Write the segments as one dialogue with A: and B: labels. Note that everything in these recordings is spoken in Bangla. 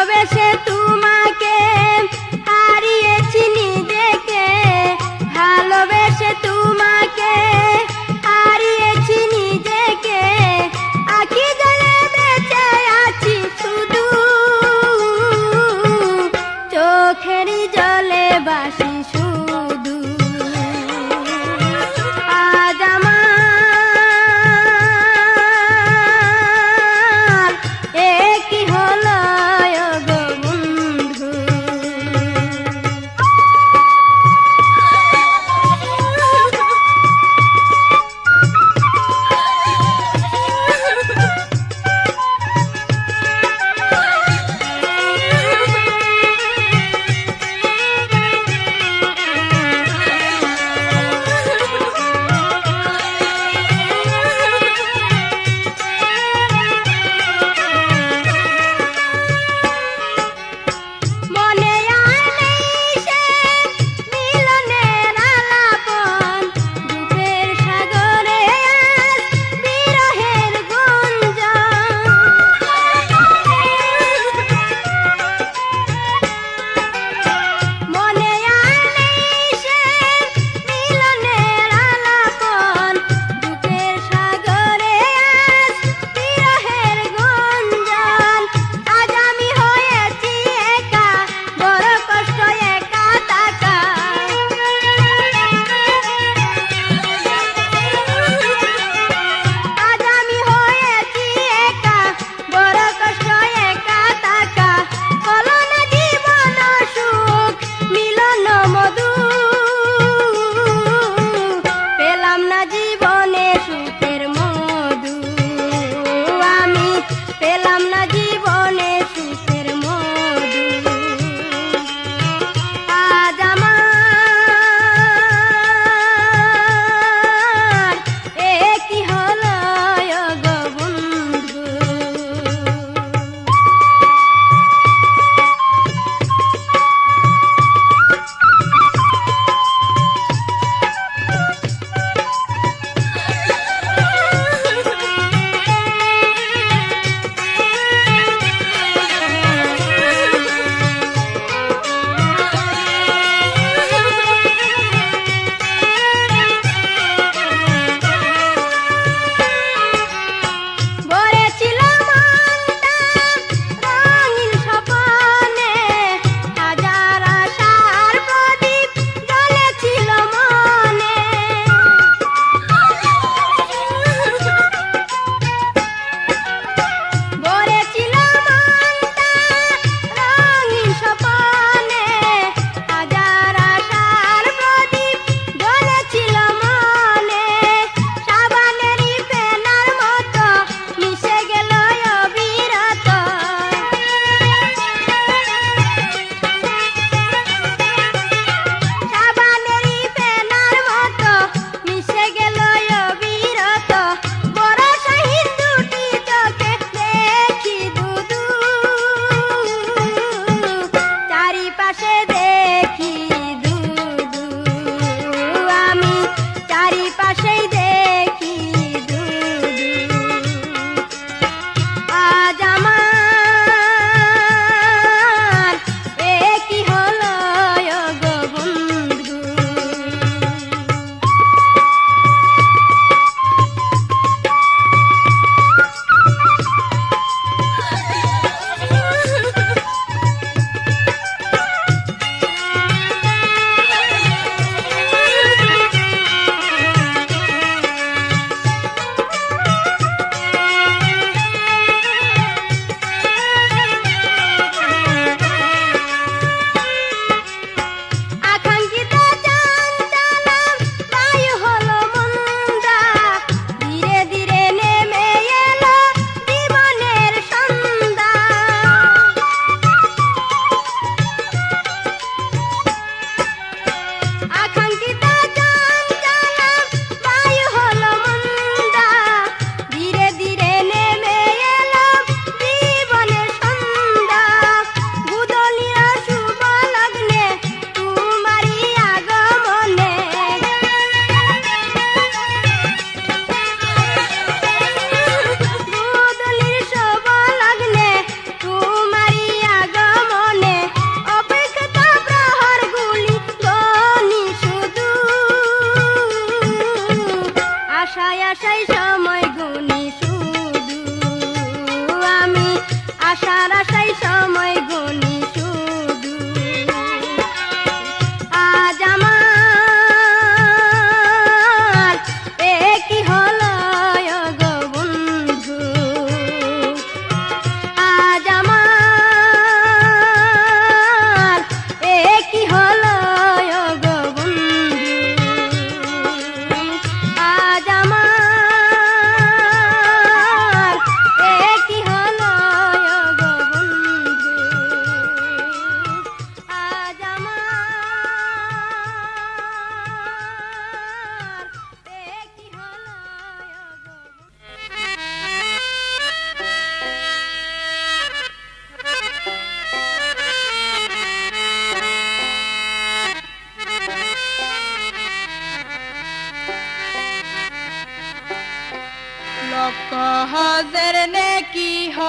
A: ভালোবেসে তোমাকে হারিয়েছি নিজেকে, ভালোবেসে তোমাকে হারিয়েছি নিজেকে, আখি জলে বেঁচে আছি শুধু, চোখেরই জলে বাসি শুধু। আজ আমার এ কি হলো গো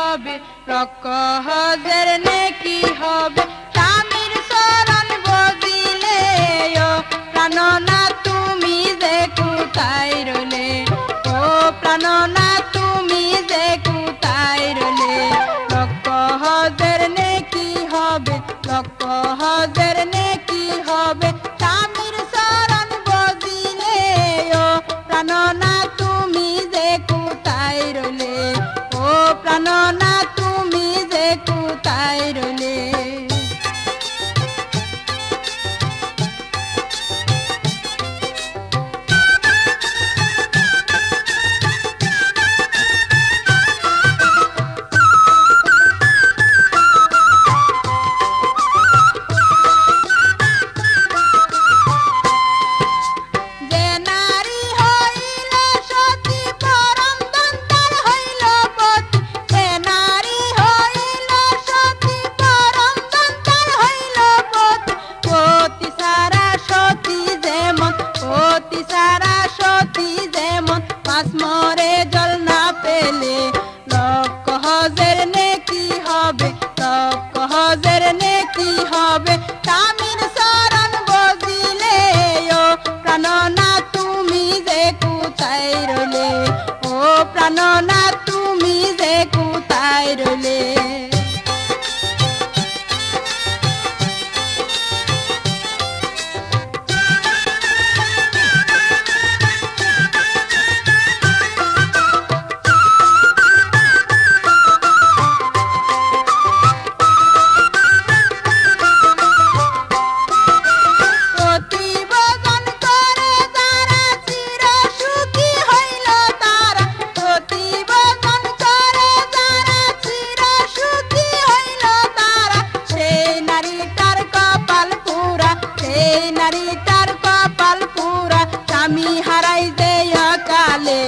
B: হবে, রক্ষজের নেকি হবে, স্বামীর শরণ বজিলে ও প্রাণনা তুমি যে কোথায় রলে, ও প্রাণনা তুমি যে কোথায় রলে, রক্ষজের নেকি হবে, রক্ষজের নেকি হবে, স্বামীর শরণ বজিলে ও প্রাণনা তুমি যে কোথায় রলে, ও প্রাণনা তুমি যে কোথায় রলে। যে নারী হইল সতী পরম দন্তার হইল পতি, যে নারী হইল সতী পরম দন্তার হইল পতি, পতি সারা সতী যেমন, পতি সারা সতী যেমন, পাঁচ মরে জল না পেলে লক্ষজের নেকি হবে, লক্ষজের নেকি হবে, স্বামীর শরণ বজিলে ও প্রাণনা তুমি যে কোথায় রলে, ও প্রাণনা তুমি যে কোথায় রলে। প্রতিবদন করে যারা চির সুখী হইল তারা, প্রতিবদন করে যারা চির সুখী হইল তারা, সেই নারীটার কপাল পুরা, সেই নারীটার কপাল পুরা, স্বামী হারাই যে অকালে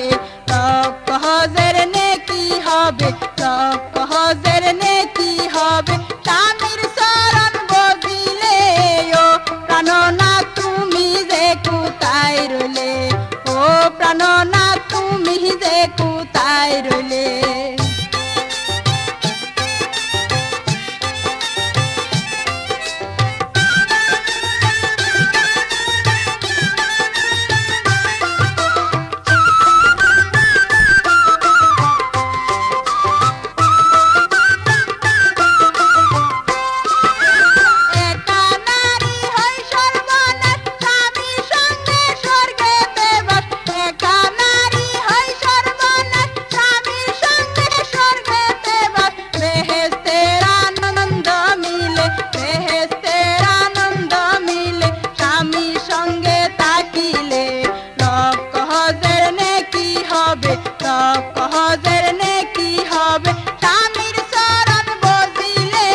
B: লক্ষজের নেকি হবে, লক্ষজের নেকি হবে, স্বামীর শরণ বজিলে ও প্রাণনা তুমি যে কোথায় রলে, ও প্রাণনা তুমি যে কোথায় রলে। একা নারী হয় সর্বনাশ, স্বামীর সঙ্গে স্বর্গেতে বাস, একা নারী হয় সর্বনাশ, স্বামীর সঙ্গে স্বর্গেতে বাস, বেহেশতের আনন্দ মিলে, বেহেশতের আনন্দ মিলে, স্বামীর সঙ্গে থাকিলে লক্ষজের নেকি হবে, লক্ষজের নেকি হবে, স্বামীর শরণ বজিলে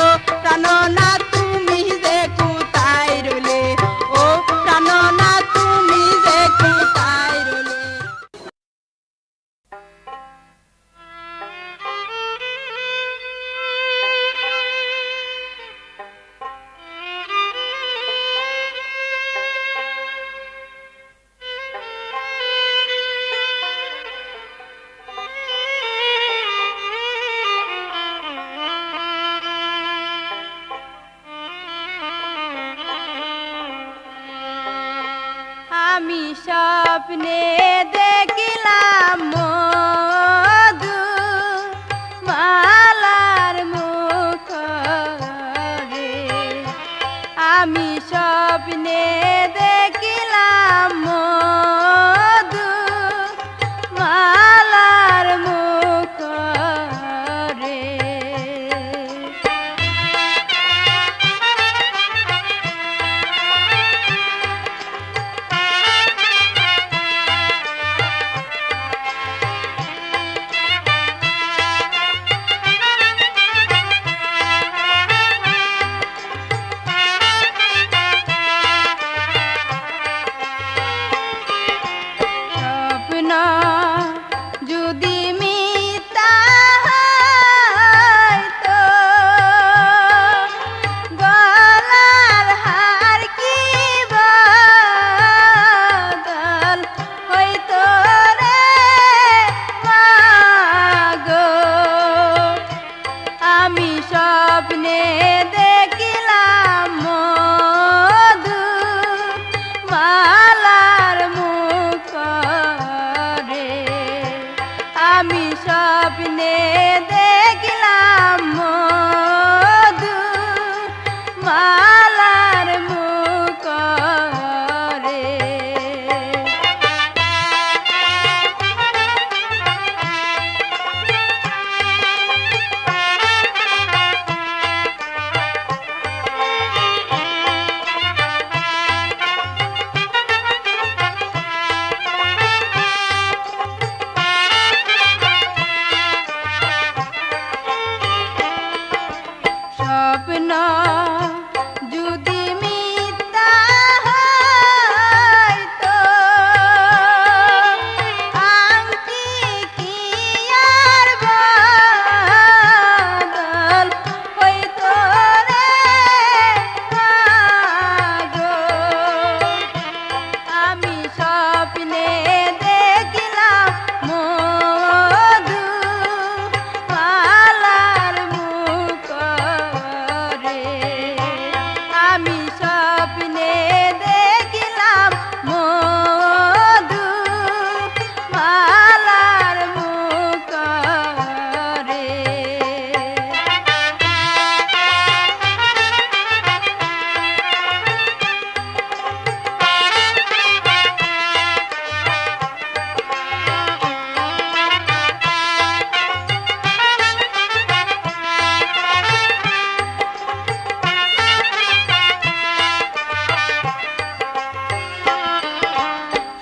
B: ও প্রাণনা তুমি যে কোথায় রলে, ও প্রাণনা তুমি যে কোথায় রলে। আমি স্বপ্নে দেখিলাম মধু মালার মুখ রে, আমি স্বপ্নে দেখিলাম মধু মালার মুখ রে। স্বপ্নে দেখিলাম মধু মালার মুখরে আমি স্বপ্নে দেখিলাম মধু মালার মুখরে স্বপ্ন যদি মিথ্যা হইতো আংটি কি আর বদল হইতো রে মাগো আমি স্বপ্নে দেখিলাম মধু মালার মুখরে আমি স্বপ্নে দেখিলাম মধু মালার মুখরে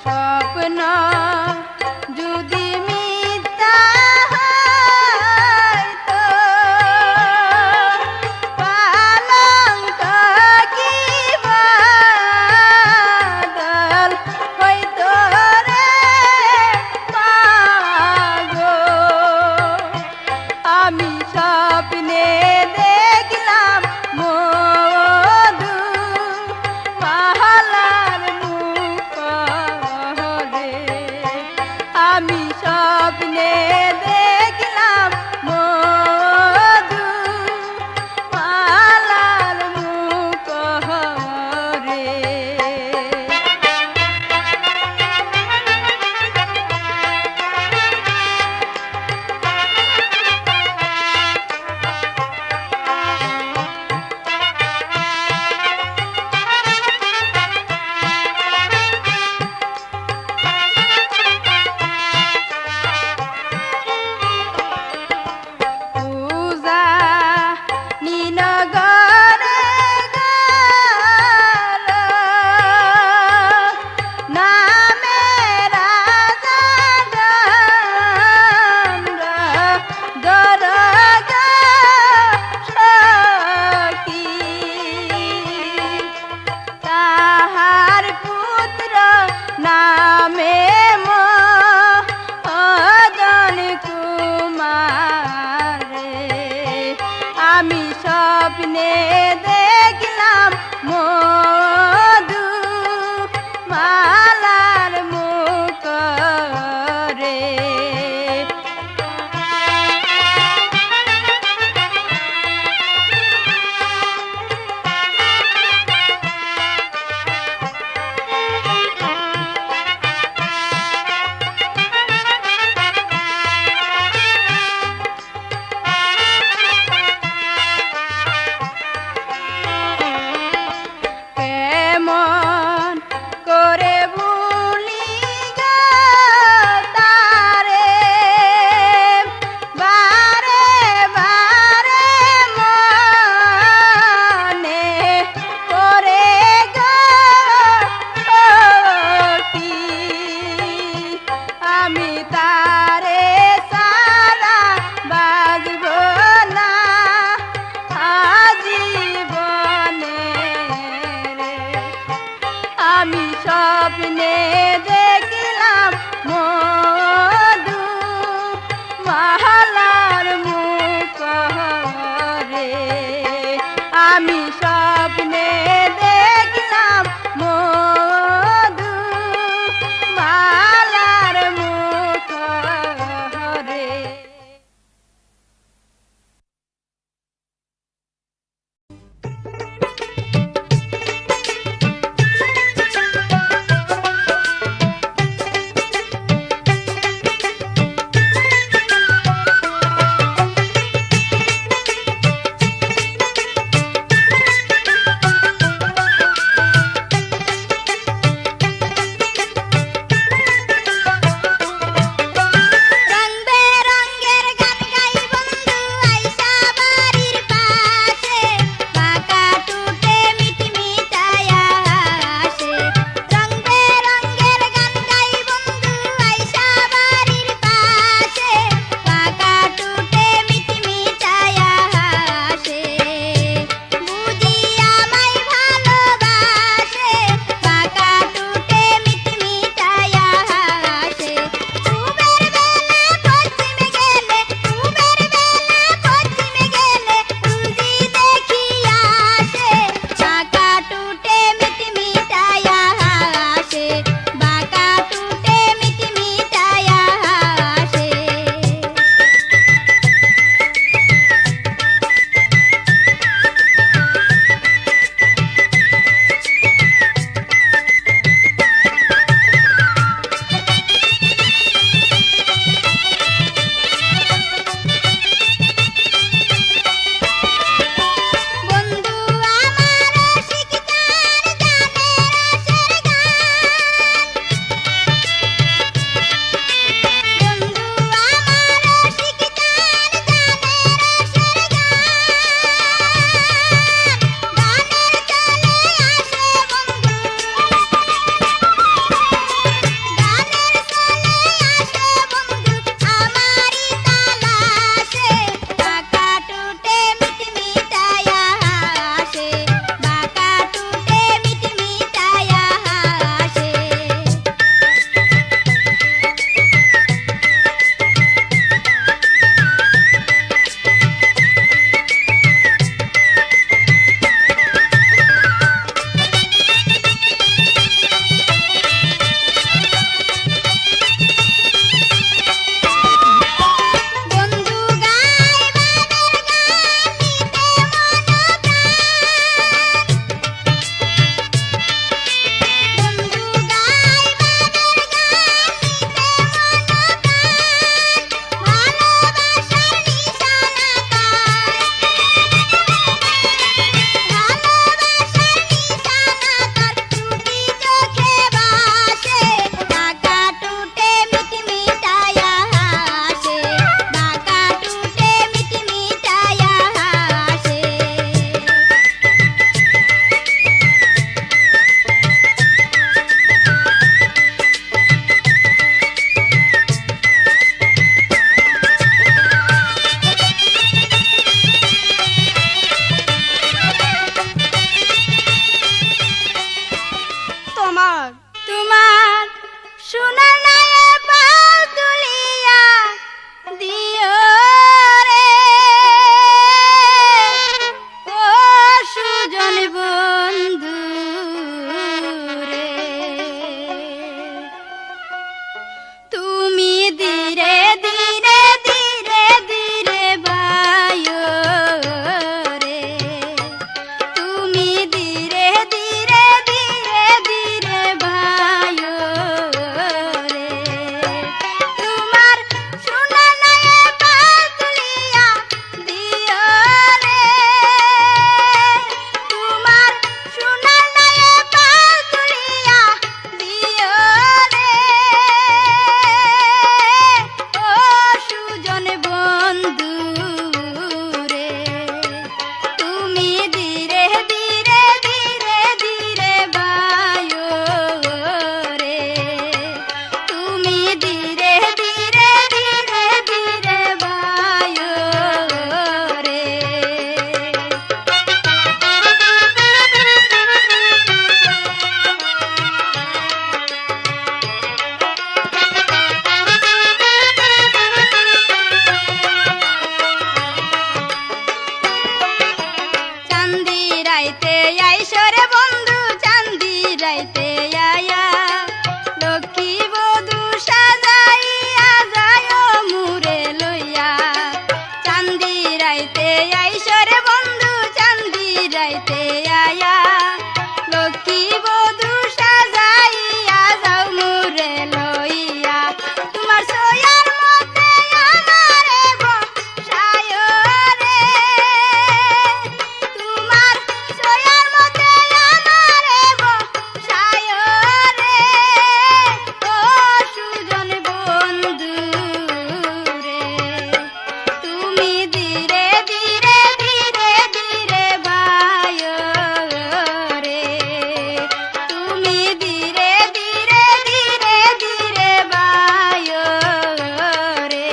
B: স্বপ্ন যদি মিথ্যা হইতো পালঙ্ক কি বদল হইতো রে মাগো আমি স্বপ্নে দেখিলাম মধু মালার মুখরে আমি স্বপ্নে দেখিলাম মধু মালার মুখরে পূজা নীনগরে গেল নামে রাজা চন্দ্র দরগা সখী তাহার পুত্র নামে মদন কুমারে আমি স্বপ্নে দেখিলাম মধু মালার মুখরে রাইতে আইসরে বন্ধু চান্দি রাইতে আয়া লক্ষ্মী বধূ সাজাইয়া যাও মুরে লইয়া তোমার সয়ার মধ্যে আমারে বসায় রে তোমার সয়ার মধ্যে আমারে বসায় রে ও সুজন বন্ধু রে তুমি ধীরে ধীরে ধীরে ধীরে বায় রে তুমি ধীরে ধীরে ধীরে ধীরে বায় রে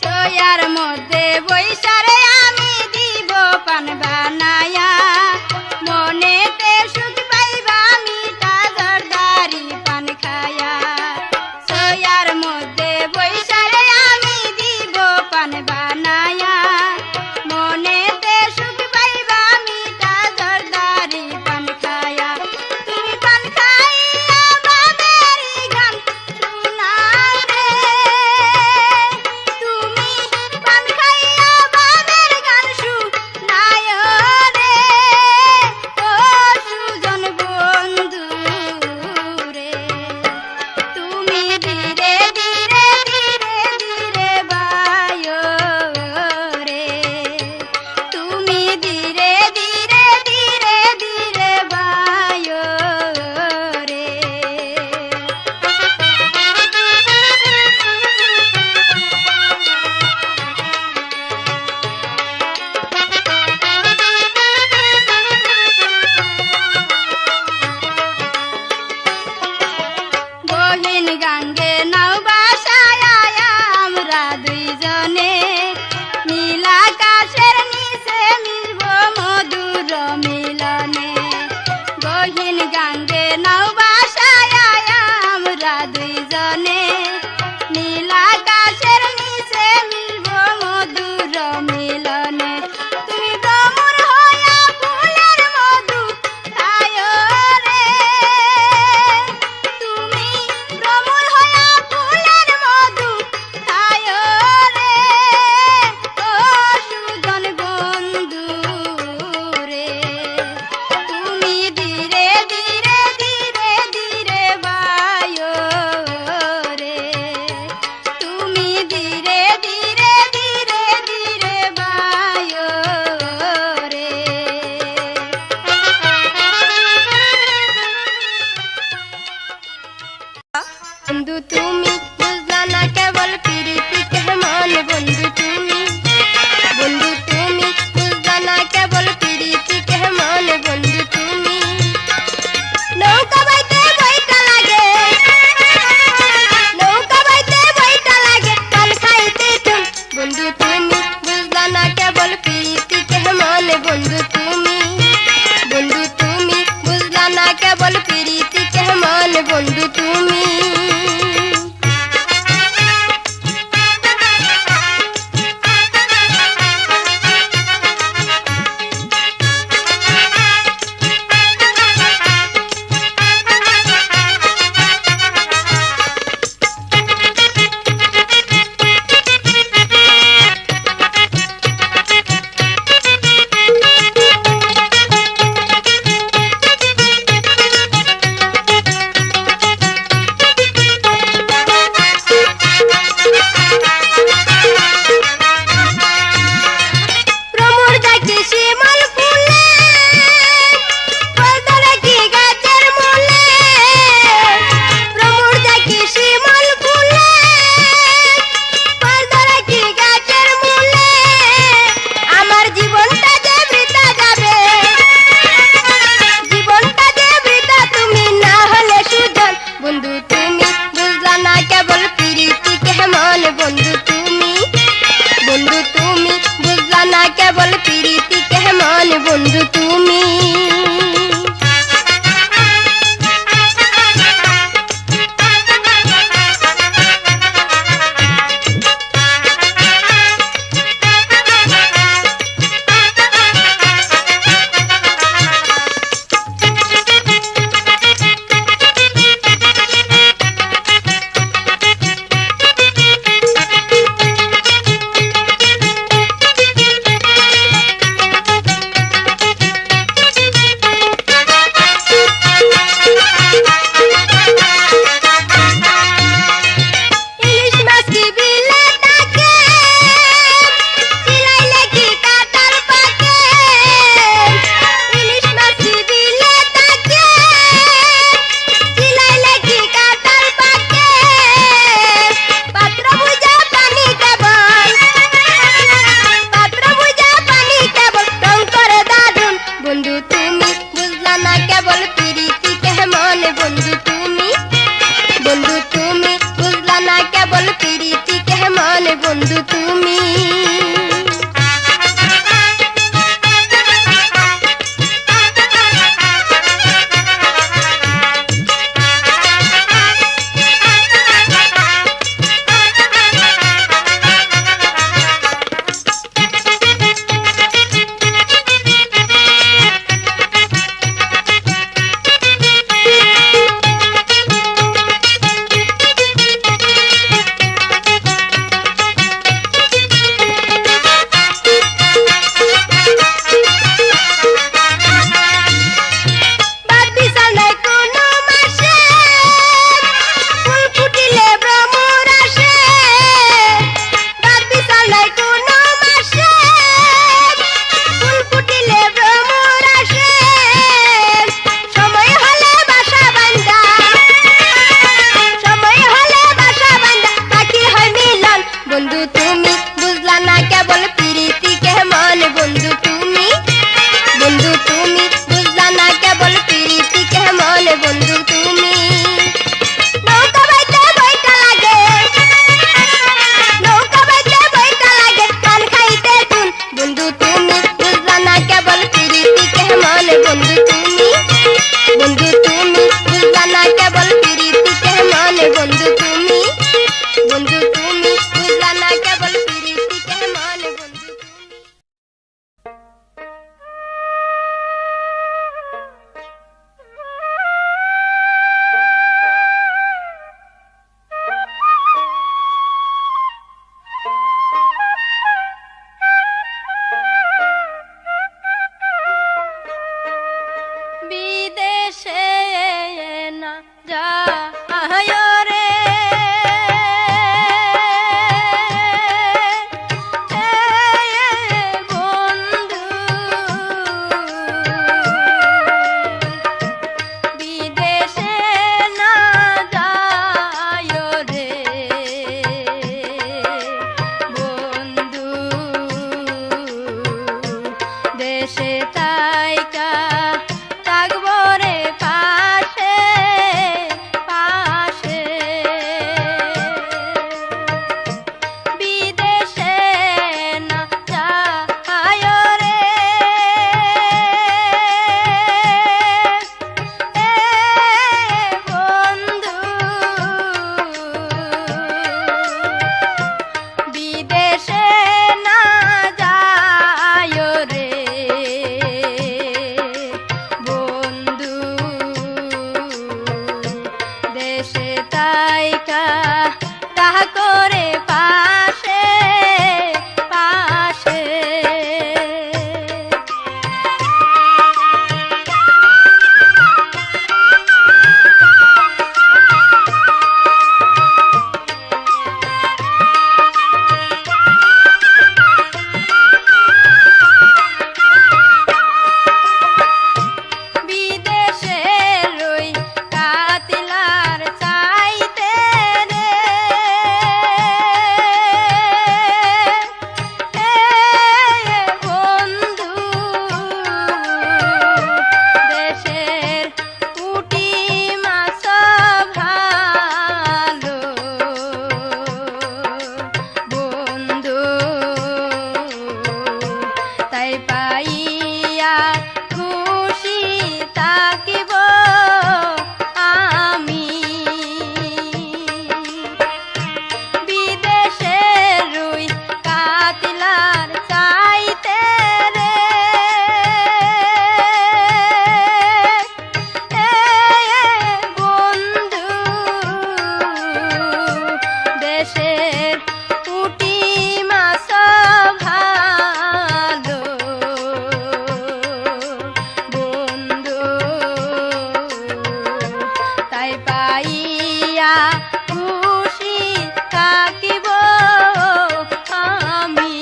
B: সয়ার মধ্যে বৈশারে আমি দিব পান বানায়া মনেতে সুখ পাইবা মিঠা জর্দারি পান খায়া সয়ার মধ্যে বৈশারে আমি দিব পান বানায়া মনেতে সুখ পাইবা মিঠা জর্দারি পান খায়া তুমি পান খাইয়া বাবেরি গান শুনাও রে তুমি পান খাইয়া বাবের গান শুনায় রে ও সুজন বন্ধু রে তুমি ধীরে ধীরে ধীরে ধীরে বায় রে তুমি ধীরে ধীরে ধীরে ধীরে বায় রে গহীন গাঙ্গে নাও বাসায় আমরা দুইজনে নীল আকাশের নিচে মিলব মধুর মিলনে গহীন গাঙ্গে নাও বাসায় আমরা দুইজনে নীল আকাশের নিচে মিলব মধুর মিলনে তুমি ভ্রমর হইয়া ফুলের মধু খায় রে তুমি ভ্রমর হইয়া ফুলের মধু খায় রে ও সুজন বন্ধু রে তুমি ধীরে ধীরে ধীরে ধীরে বায় রে তুমি ধীরে ধীরে ধীরে ধীরে বায় রে বন্ধু তুমি বুঝলা না কেবল প্রীতি কেমন বন্ধু তুমি বুঝলা না কেবল প্রীতি কেমন বন্ধু তুমি নৌকা বাইতে বইটা লাগে নৌকা বাইতে বইটা লাগে পান খাইতে তুমি বন্ধু তুমি বুঝলা না কেবল প্রীতি কেমন বন্ধু তুমি বুঝলা না কেবল প্রীতি কেমন বন্ধু তুমি বন্ধু তুমি প্রীতি কেমন বন্ধু তুমি বুঝলা না কেবল প্রীতি কেমন বন্ধু তুমি নৌকা বাইতে বইটা লাগে পান খাইতে তুন বন্ধু তুমি বুঝলা না কেবল প্রীতি কেমন বন্ধু তুমি বুঝলা না কেবল প্রীতি কেমন বন্ধু তুমি বুঝলা না কেবল প্রীতি কেমন বন্ধু তুমি
A: বিদেশে না যায় রে বন্ধু বিদেশে না যায় রে বন্ধু দেশে তাইকা থাকবো রে পাশে পাশে বিদেশে না যায় রে বন্ধু বিদেশে না যায় রে বন্ধু দেশে তাইকা তাহা করে পাশে পাশে বিদেশে রই কাতিলার চাইতে রে বন্ধু দেশের পুঁটি মাছ ভালো বন্ধু তাই পাইয়া খুশি থাকিব আমি বিদেশে রুই কাতিলার চাইতে রে বন্ধু দেশের পুঁটি মাছ ভালো বন্ধু তাই পাইয়া খুশি থাকিব আমি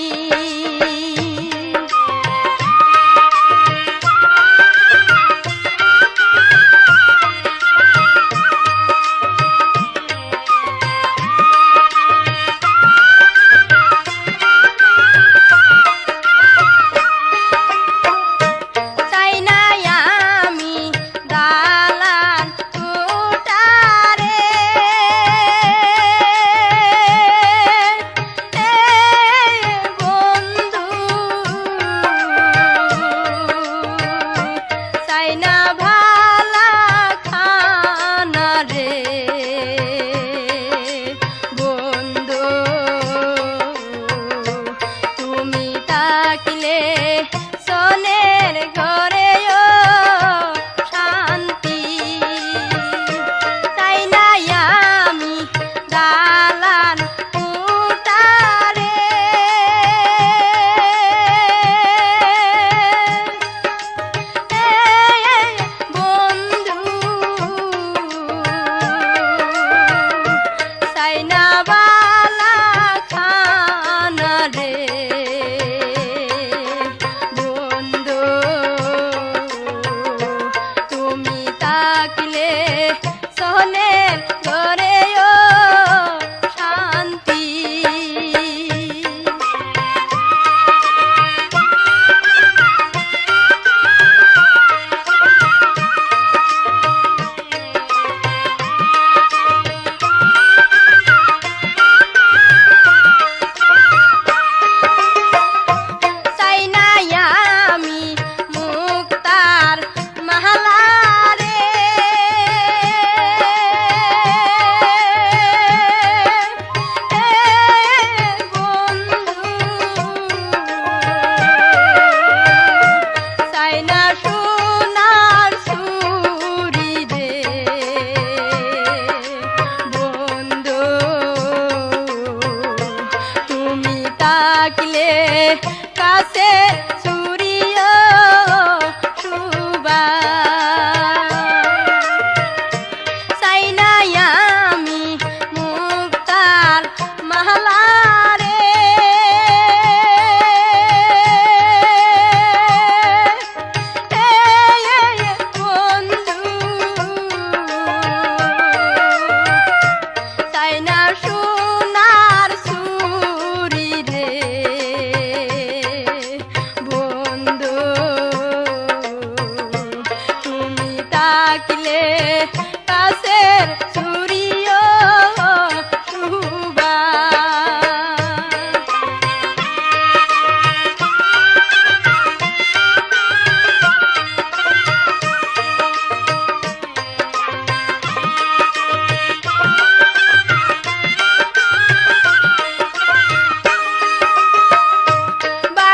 A: চাই না আমি দালান কোঠারে বন্ধু চাই না ভালা খানা রে বন্ধু তুমি থাকিলে সনের ঘরেও শান্তি তাই না আমি দালান কোঠারে বন্ধু চাই না বালা খানা রে বন্ধু কাছে সুরিয় সুবা চাই না আমি মুক্তার মালা রে বন্ধু চাই না সোনার চুরি রে বন্ধু তুমি তাকিলে কাছের চুরিও সুবা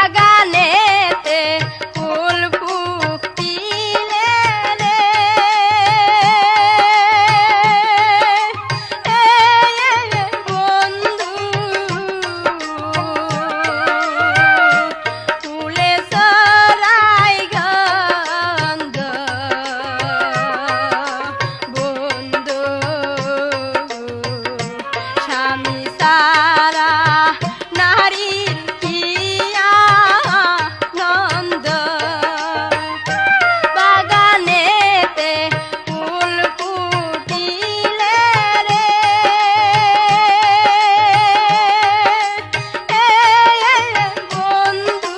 A: বাগানেতে ফুল ফুটিলে রে বন্ধু ফুলে চরাই গন্ধ বন্ধু স্বামী সারা নারীর কি আনন্দ বাগানেতে ফুল ফুটিলে রে বন্ধু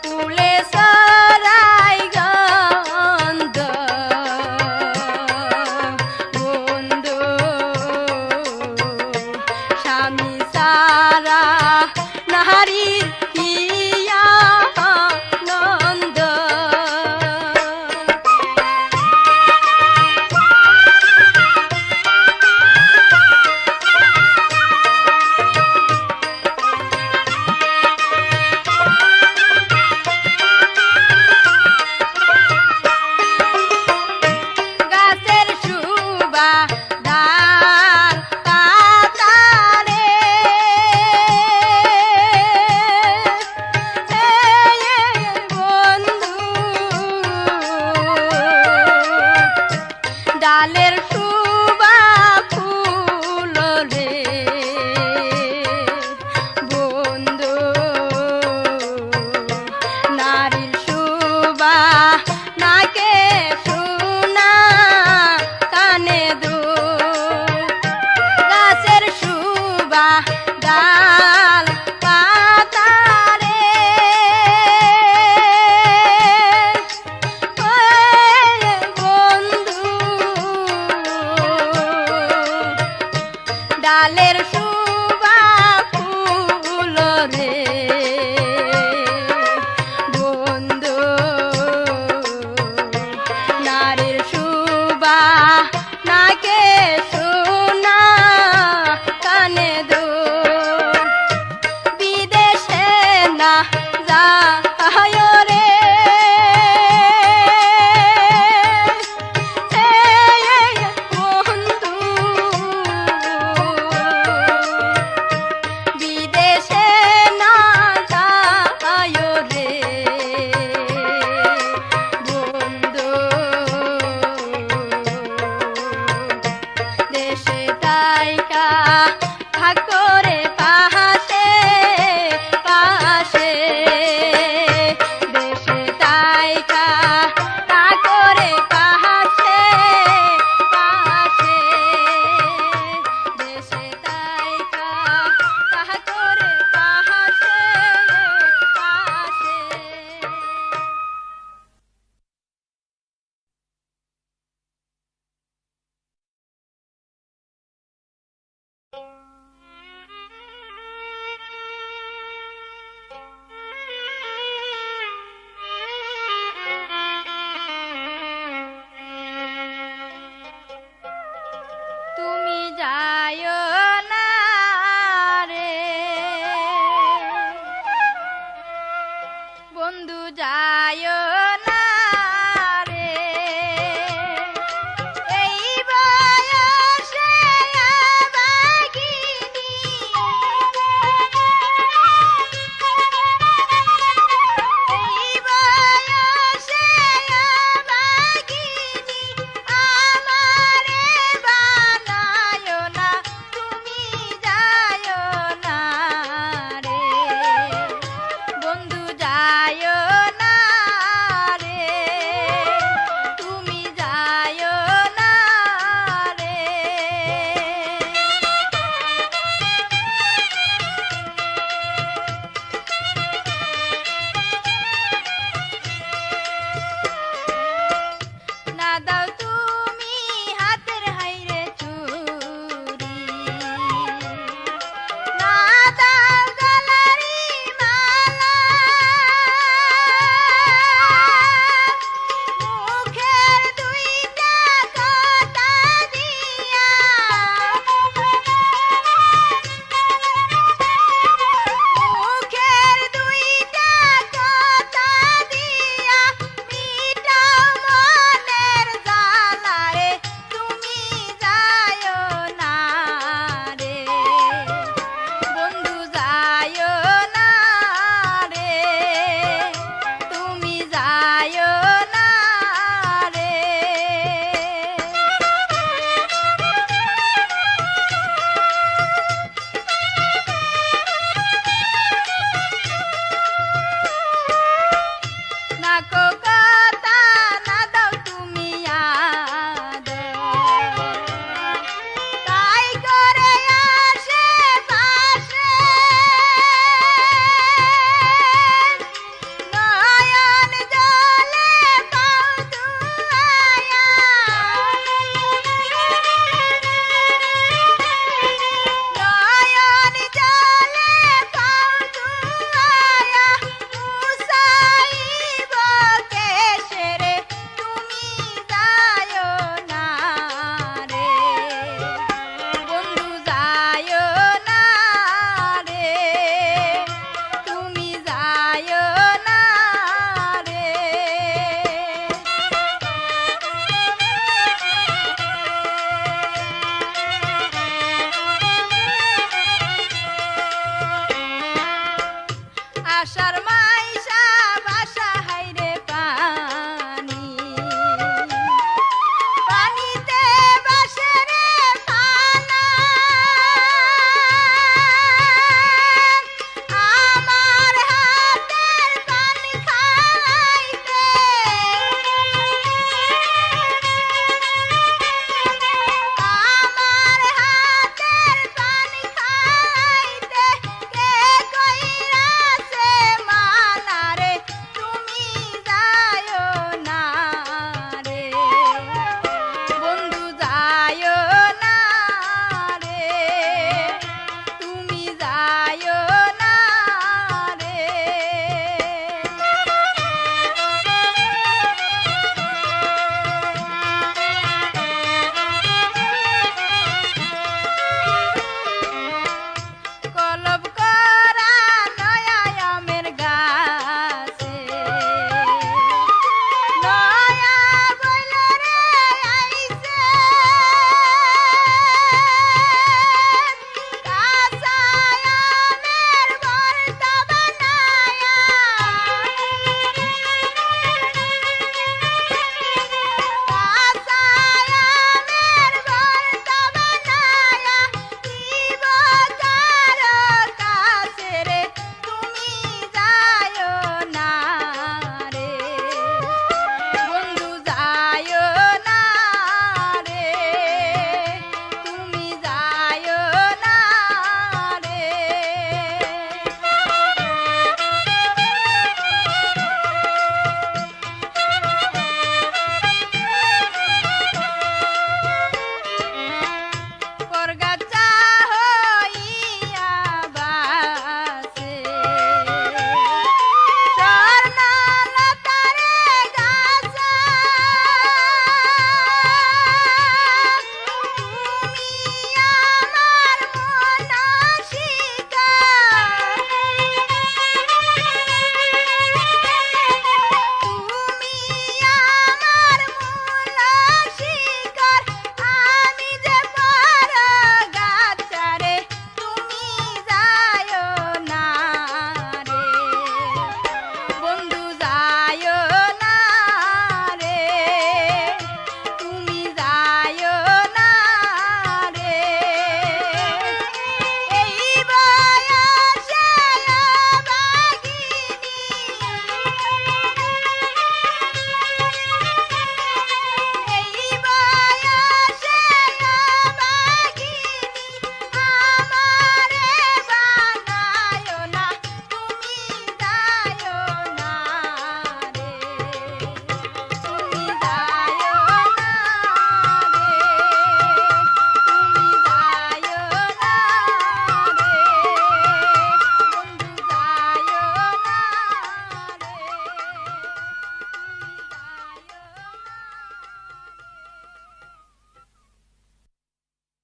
A: ফুলে চরাই গন্ধ বন্ধু স্বামী সারা নারীর কি আনন্দ গাছের সুবা ডাল পাতারে বন্ধু ডালের সুবা ফুল রে বন্ধু নারীর সুবা নাকে শোনা কানে দো গাছের সুবা